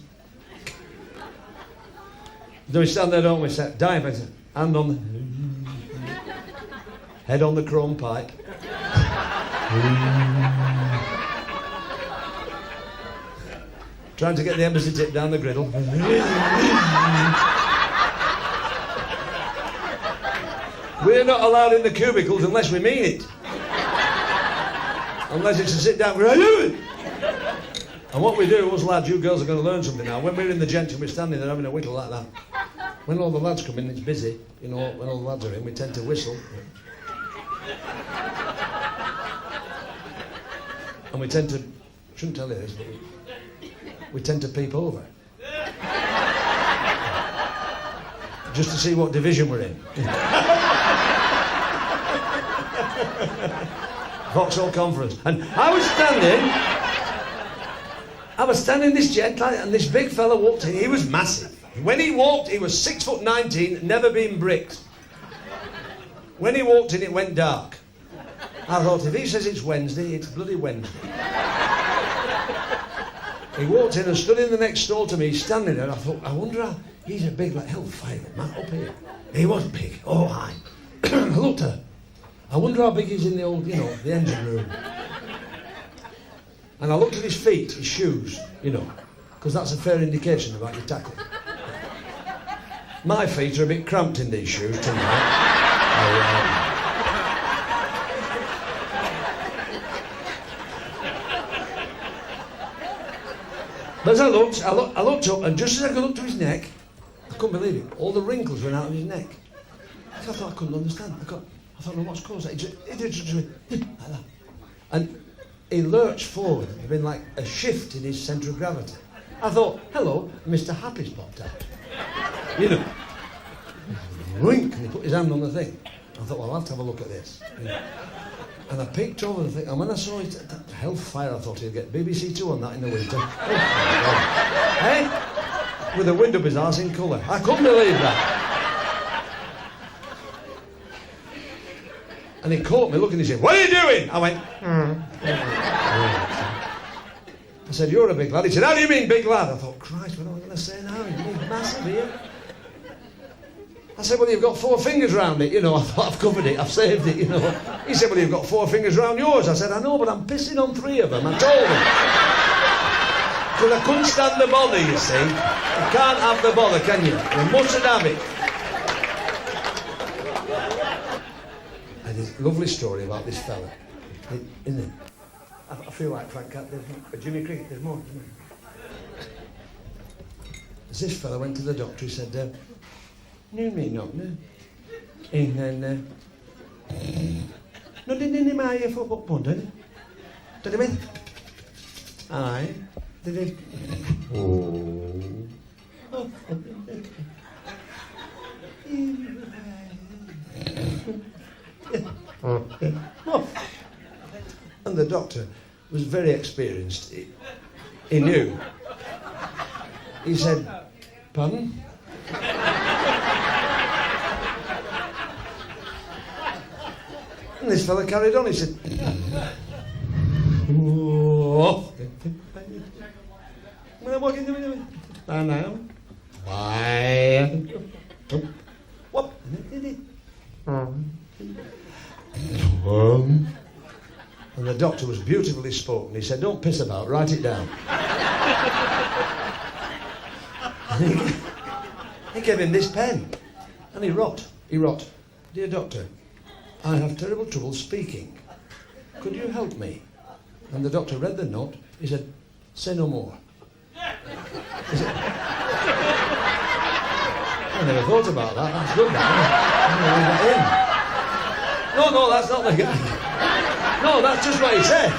we stand there, don't we? Dive, hand on the head on the chrome pipe. Trying to get the embassy tip down the griddle. We're not allowed in the cubicles unless we mean it. Unless it's a sit down. And what we do, us lads, you girls are going to learn something now. When we're in the gent and we're standing there having a whittle like that, when all the lads come in, it's busy, you know, when all the lads are in, we tend to whistle. And we tend to, shouldn't tell you this, but we tend to peep over. Just to see what division we're in. Vauxhall Conference. And I was standing in this jet and this big fella walked in. He was massive. When he walked, he was 6'19", never been bricked. When he walked in, it went dark. I thought, if he says it's Wednesday, it's bloody Wednesday. He walked in and stood in the next stall to me, standing there. I thought, I wonder how, he's a big, like, hellfire, man, up here. He was big, oh, aye. I looked at her. I wonder how big he's in the old, you know, the engine room. And I looked at his feet, his shoes, you know, because that's a fair indication about your tackle. My feet are a bit cramped in these shoes tonight. But as I looked up, and just as I could look to his neck, I couldn't believe it. All the wrinkles went out of his neck. I thought I couldn't understand. I thought, no, what's caused that? He just went like that. And he lurched forward. There'd been like a shift in his centre of gravity. I thought, hello, Mr. Happy's popped out. You know. Wink, and he put his hand on the thing. I thought, well, I'll have to have a look at this. You know. And I peeked over the thing, and when I saw it, that hellfire, I thought he'd get BBC Two on that in the winter. Hey? With a wind up his arse in colour. I couldn't believe that. And he caught me looking, he said, what are you doing? I went, I said, you're a big lad. He said, how do you mean big lad? I thought, Christ, what am I going to say now? He's massive here. I said, well, you've got 4 fingers round it, you know. I thought, I've covered it, I've saved it, you know. He said, well, you've got 4 fingers round yours. I said, I know, but I'm pissing on 3 of them. I told him. Because I couldn't stand the bother, you see. You can't have the bother, can you? You mustn't have it. And there's a lovely story about this fella, isn't it? I feel like Frank Cat, Jimmy Cricket, there's more. As this fella went to the doctor, he said, no, me not, no. And then, no, didn't my foot up on, did he mean? Aye. Did he? Oh. And the doctor was very experienced. He knew. He said, pardon? And this fella carried on. He said, oh. I know. Why? What? And the doctor was beautifully spoken. He said, don't piss about, write it down. He gave him this pen. And he wrote, dear doctor, I have terrible trouble speaking. Could you help me? And the doctor read the note. He said, say no more. He said, I never thought about that. That's good, that. No, that's not the guy. No, that's just what he said.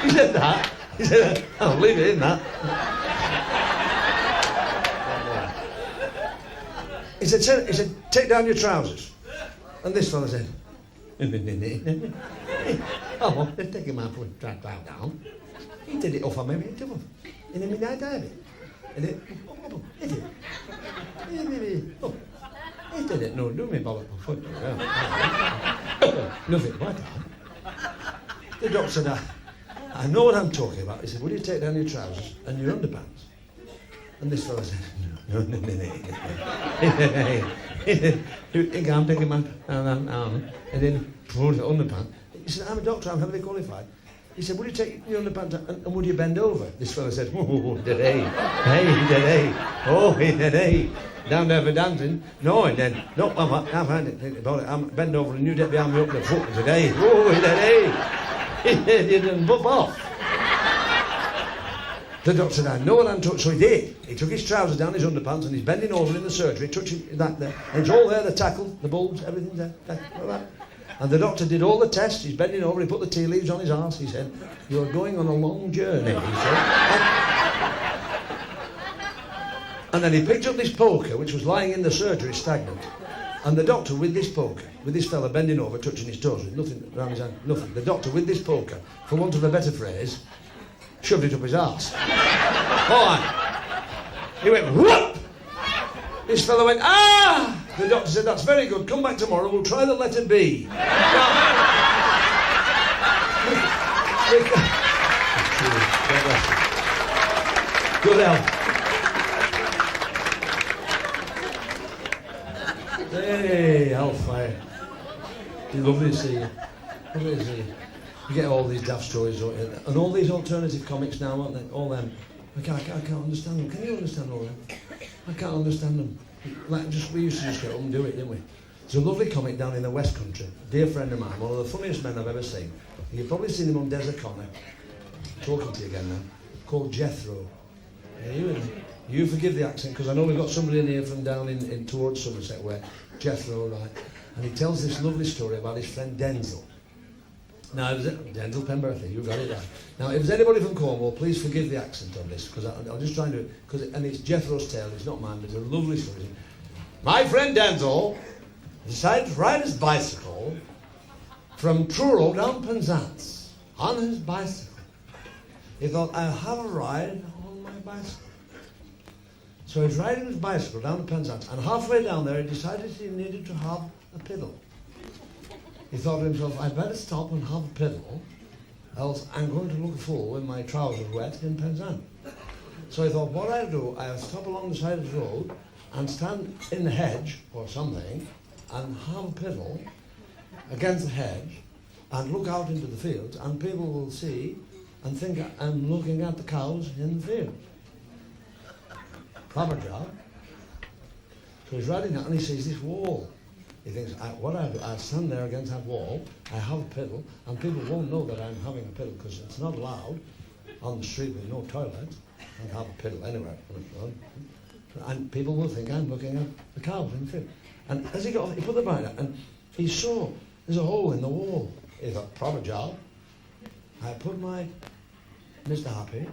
He said that. He said, I'll leave it in that. He said, take down your trousers. And this fella said, oh, let's take him out for a drag down. He did it off on me, too. And then I died it. And then, he did it. No, do me bollock my foot. Nothing, what? The doctor said, I know what I'm talking about. He said, will you take down your trousers and your underpants? And this fellow said, no. He can't take him out. And then pulled the underpants. He said, I'm a doctor, I'm heavily qualified. He said, would you take your underpants and would you bend over? This fellow said, oh, did he? Hey. Oh, he did he? Down there for dancing. No, and then, no, I've had it. Think about it. I'm bend over and you get behind me up the foot today. Oh, he did he? He didn't buff off. The doctor said, I know what I'm touching. So he did. He took his trousers down, his underpants, and he's bending over in the surgery, touching that there. And it's all there, the tackle, the bulbs, everything's there. Like that. And the doctor did all the tests. He's bending over, he put the tea leaves on his arse. He said, you're going on a long journey, he said. And then he picked up this poker, which was lying in the surgery, stagnant. And the doctor with this poker, with this fella bending over, touching his toes, with nothing around his hand, nothing. The doctor with this poker, for want of a better phrase, shoved it up his arse. Boy! He went, whoop! This fella went, ah! The doctor said, that's very good, come back tomorrow, we'll try the letter B. Good help. Hey, Hellfire. It's lovely to see you. Lovely to see you. You get all these daft stories, don't you? And all these alternative comics now, aren't they? All them. I can't understand them. Can you understand all them? I can't understand them. Like, we used to just get up and do it, didn't we? There's a lovely comic down in the West Country. A dear friend of mine, one of the funniest men I've ever seen. You've probably seen him on Des O'Connor. Talking to you again now. Called Jethro. Yeah, you forgive the accent, because I know we've got somebody in here from down in towards Somerset where Jethro, right? And he tells this lovely story about his friend Denzel. Now, Denzel Pemberton, you got it right. Now, if there's anybody from Cornwall, please forgive the accent on this, because I'm just trying to, and it's Jethro's tale, it's not mine, but it's a lovely story. My friend Denzel decided to ride his bicycle from Truro down Penzance on his bicycle. He thought, I'll have a ride on my bicycle. So he's riding his bicycle down to Penzance, and halfway down there he decided he needed to have a piddle. He thought to himself, I'd better stop and have a piddle, else I'm going to look a fool with my trousers wet in Penzance. So he thought, what I'll do, I'll stop along the side of the road and stand in the hedge or something and have a piddle against the hedge and look out into the fields, and people will see and think I'm looking at the cows in the field. Proper job. So he's riding out and he sees this wall. He thinks, what I do, I stand there against that wall, I have a piddle, and people won't know that I'm having a piddle, because it's not allowed on the street with no toilet, and have a piddle anywhere. And people will think I'm looking at the cows in the field. And as he got off, he put the bike out, and he saw there's a hole in the wall. He thought, proper job. I put my Mr. Happy,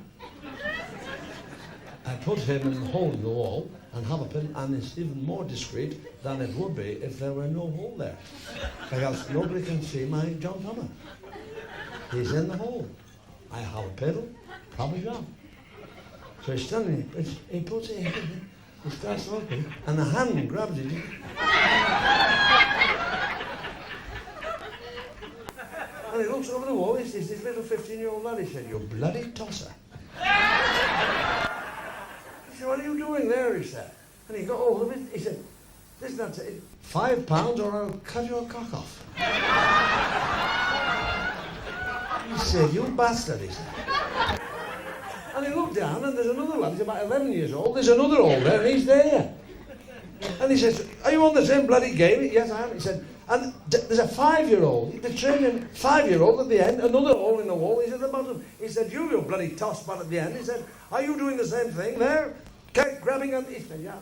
I put him in the hole in the wall and have a pin, and it's even more discreet than it would be if there were no hole there. Because nobody can see my John Thomas. He's in the hole. I have a piddle, proper job. So he's standing, he puts it in, he starts looking, and the hand grabs it. And he looks over the wall, he sees this little 15-year-old lad. He said, you bloody tosser. He said, what are you doing there, he said. And he got hold of it, he said, listen, that's it, £5 or I'll cut your cock off. He said, you bastard, he said. And he looked down, and there's another lad, he's about 11 years old, there's another old there, and he's there. And he says, are you on the same bloody game? Yes, I am. He said, and there's a 5-year-old, they trained him, 5-year-old at the end, another hole in the wall, he's at the bottom. He said, you bloody toss man at the end. He said, are you doing the same thing there? Grabbing on, he said, yeah,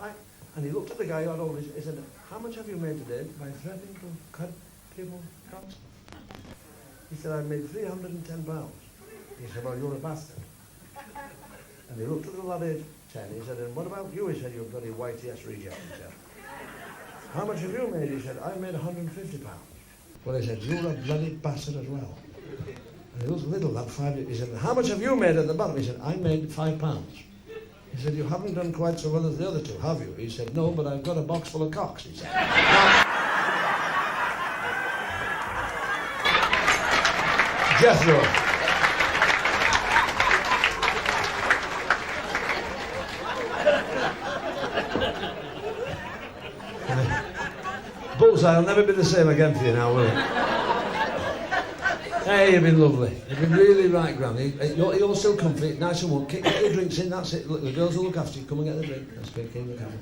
and he looked at the guy who had all this, he said, how much have you made today by threatening to cut people's cocks? He said, I made £310. He said, well, you're a bastard. And he looked at the lad age 10, he said, and what about you? He said, you bloody whitey-ass reject. He said, how much have you made? He said, I made £150. Well, he said, you're a bloody bastard as well. And he looked a little lad, 5 years, he said, how much have you made at the bottom? He said, I made £5. He said, you haven't done quite so well as the other two, have you? He said, no, but I've got a box full of cocks, he said. Jethro. Bullseye, I'll never be the same again for you now, will it? Hey, you've been lovely. You've been really right, Granny. You're still comfy, nice and warm. Get your drinks in, that's it. Look, the girls will look after you. Come and get the drink. That's big, look after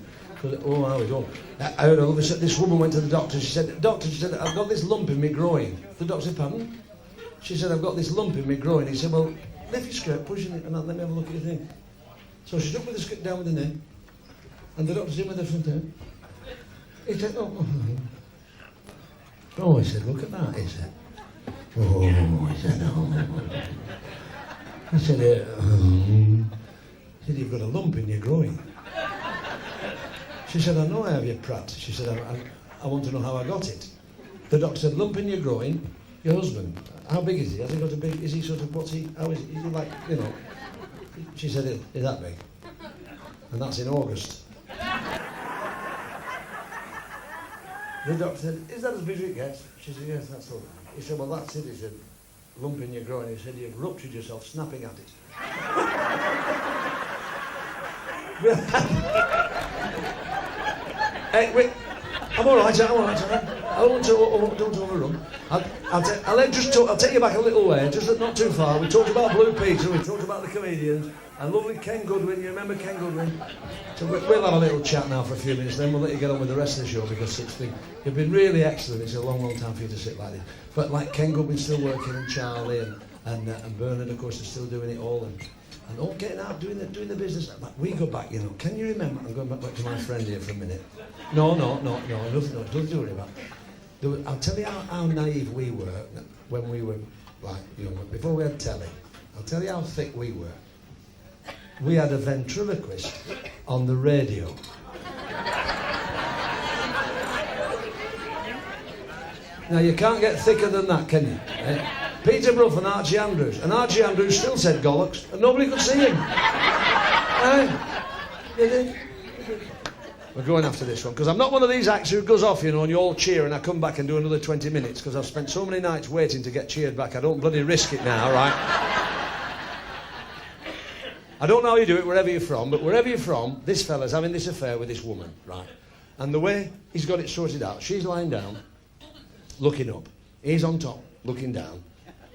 you. Oh, how is all? I heard all this. This woman went to the doctor. She said, doctor, she said, I've got this lump in my groin. The doctor said, pardon? She said, I've got this lump in my groin. He said, well, lift your skirt, pushing it, and let me have a look at your thing. So she's up with the skirt down with the knee, and the doctor's in with the front end. He said, oh, he said, look at that, he said. Oh, he said, oh. He said, he said, you've got a lump in your groin. She said, I know I have, you prat. She said, I want to know how I got it. The doctor said, lump in your groin, your husband. How big is he? Has he got a big, is he sort of, what's he, how is he like, you know? She said, is that big? And that's in August. The doctor said, is that as big as it gets? She said, yes, that's all right. He said, well, that's it. He said, lump in your groin. He said, you've ruptured yourself snapping at it. Hey, wait. I'm all right. I don't overrun. I'll take you back a little way, just not too far. We talked about Blue Peter, we talked about the comedians, and lovely Ken Goodwin. You remember Ken Goodwin? So we'll have a little chat now for a few minutes, then we'll let you get on with the rest of the show, because you've been really excellent. It's a long, long time for you to sit like this. But like Ken Goodwin's still working, and Charlie, and Bernard, of course, is still doing it all, and all getting out, doing the business. We go back, you know. Can you remember? I'm going back to my friend here for a minute. No, nothing to worry about. I'll tell you how naive we were when we were, like, you know, before we had telly. I'll tell you how thick we were. We had a ventriloquist on the radio. Now, you can't get thicker than that, can you? Eh? Peter Brough and Archie Andrews. And Archie Andrews still said Gollocks, and nobody could see him. They did. We're going after this one, because I'm not one of these acts who goes off, you know, and you all cheer, and I come back and do another 20 minutes, because I've spent so many nights waiting to get cheered back, I don't bloody risk it now, right? I don't know how you do it wherever you're from, but wherever you're from, this fella's having this affair with this woman, right? And the way he's got it sorted out, she's lying down, looking up. He's on top, looking down,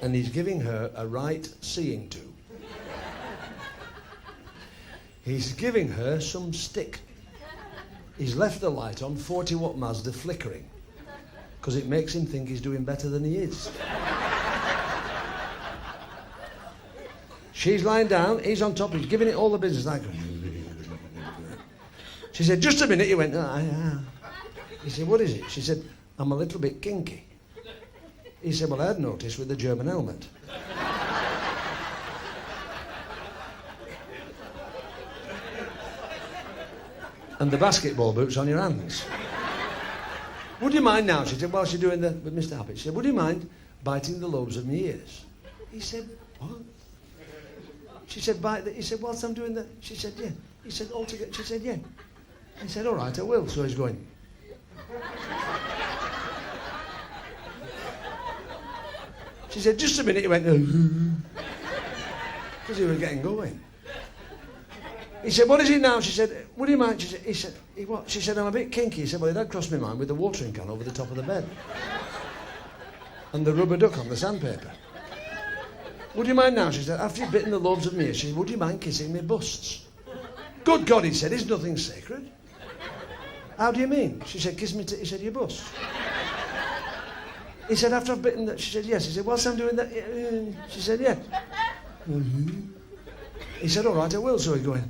and he's giving her a right seeing to. He's giving her some stick. He's left the light on, 40-watt Mazda flickering, because it makes him think he's doing better than he is. She's lying down, he's on top, he's giving it all the business. Like, she said, just a minute. He went, He said, what is it? She said, I'm a little bit kinky. He said, well, I had noticed with the German helmet. And the basketball boots on your hands. Would you mind now? She said, while she's doing with Mr. Happy, she said, would you mind biting the lobes of my ears? He said, what? She said, he said, whilst I'm doing that, she said, yeah. He said, altogether, she said, yeah. He said, all right, I will. So he's going. She said, just a minute. He went, because he was getting going. He said, what is it now? She said, would you mind? He said, what? She said, I'm a bit kinky. He said, well, it had crossed my mind with the watering can over the top of the bed. And the rubber duck on the sandpaper. Would you mind now? She said, after you've bitten the lobes of me, she said, would you mind kissing me busts? Good God, he said, is nothing sacred? How do you mean? She said, kiss me he said, your bust. He said, after I've bitten that, she said, yes. He said, whilst I'm doing that, she said, yeah. Mm-hmm. He said, all right, I will. So he's going.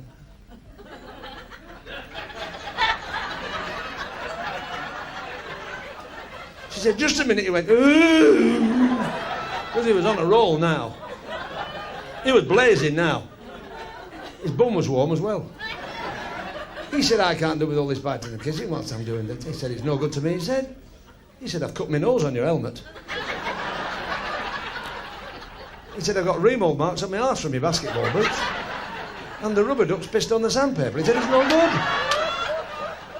She said, just a minute. He went, because he was on a roll now. He was blazing now. His bum was warm as well. He said, I can't do with all this biting and kissing whilst I'm doing that. He said, it's no good to me, he said. He said, I've cut my nose on your helmet. He said, I've got remold marks on my arse from your basketball boots. And the rubber duck's pissed on the sandpaper. He said, it's no good.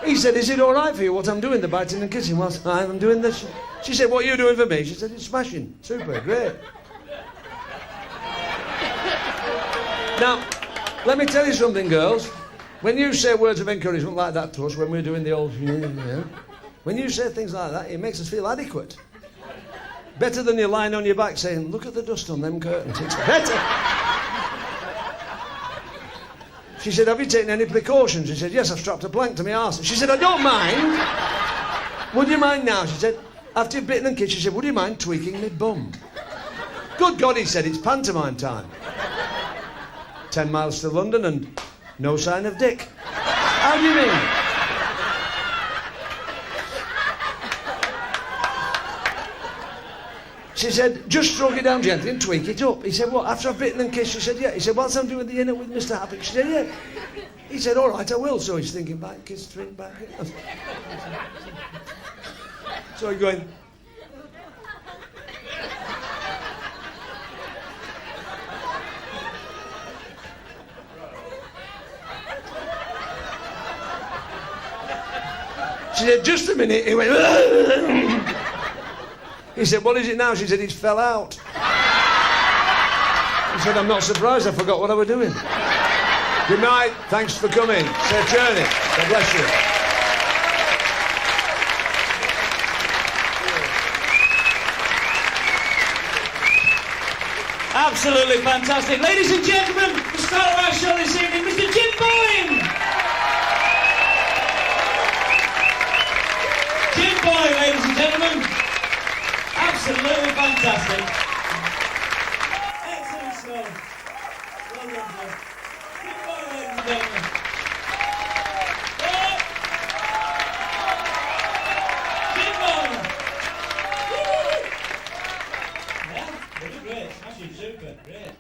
He said, is it all right for you what I'm doing, the biting and kissing whilst I'm doing this? She said, what are you doing for me? She said, it's smashing. Super, great. Now, let me tell you something, girls. When you say words of encouragement like that to us, when we're doing the old, when you say things like that, it makes us feel adequate. Better than you lying on your back saying, look at the dust on them curtains. It's better. She said, have you taken any precautions? He said, yes, I've strapped a plank to my arse. She said, I don't mind. Would you mind now? She said, after you've bitten and kissed, she said, would you mind tweaking my bum? Good God, he said, it's pantomime time. 10 miles to London and no sign of Dick. How do you mean? She said, just stroke it down gently and tweak it up. He said, what, after I've bitten and kissed? She said, yeah. He said, what's something to do with the inner with Mr. Happy? She said, yeah. He said, all right, I will. So he's thinking back, kiss, drink back. So he's going... She said, just a minute. He went... He said, what is it now? She said, it's fell out. He said, I'm not surprised. I forgot what I was doing. Good night. Thanks for coming. Safe journey. God bless you. Absolutely fantastic. Ladies and gentlemen, the star of our show this evening, Mr. Jim Bowen. Jim Bowen, ladies and gentlemen. Absolutely fantastic. Excellent show. Well done, Jim. Jim Bowen, ladies and gentlemen. Jim Bowen. Yeah, really great. Smashing super. Great.